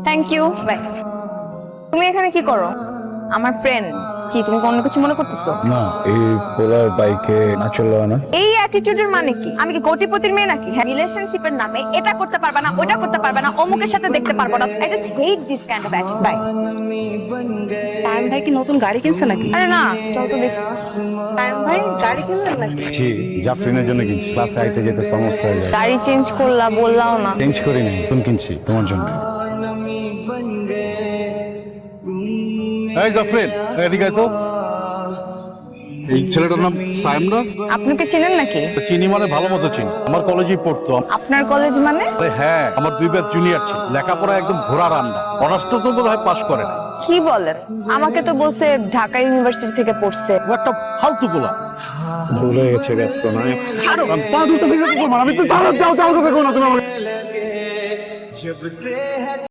Thank you, by. তুমি এখানে কি করো? আমার ফ্রেন্ড। কি তুমি অন্য কিছু মনে করতেছো? না, এই পোলার বাইকে না চললো না। এই অ্যাটিটিউডের মানে কি? আমি কি কোটিপতির মেয়ে নাকি? হ্যাঁ, রিলেশনশিপের নামে এটা করতে পারবে না, ওইটা করতে পারবে না, অমুকের সাথে দেখতে পারবো না। I just hate this kind of attitude. Bye. তাইম ভাই কি নতুন গাড়ি কিনছে নাকি? আরে না, চল তো দেখি। তাইম ভাই গাড়ি কিনলেন নাকি? জি, জাফরিনের জন্য কিনছি। ক্লাসে আইতে যেতে সমস্যা হয়ে যায়। গাড়ি চেঞ্জ করলা, বললাও না। চেঞ্জ করি নাই, নতুন কিনছি তোমার জন্য। এই জাফরিন, এদিকে আয় তো। এই ছেলেটার নাম সাইম না? আপনি কি চেনেন নাকি? চিনি মানে ভালো মতো চিনি, আমার কলেজেই পড়তো। আপনার কলেজ মানে? আরে হ্যাঁ, আমার 2 ব্যাচ জুনিয়র ছিল, লেখাপড়া একদম ঘোড়া রান্না। অনার্সটা তো বোধহয় পাশ করে নাই। কি বলেন? আমাকে তো বলছে ঢাকা ইউনিভার্সিটি থেকে পড়ছে। ও একটা ফালতু পোলা। ভুলে গেছে গাত্র না। ছাড়ো, পা ধরতে দিতে তোমার, আমি তো ছাড়ো, যাও যাও কথা কো না তুমি আমাকে।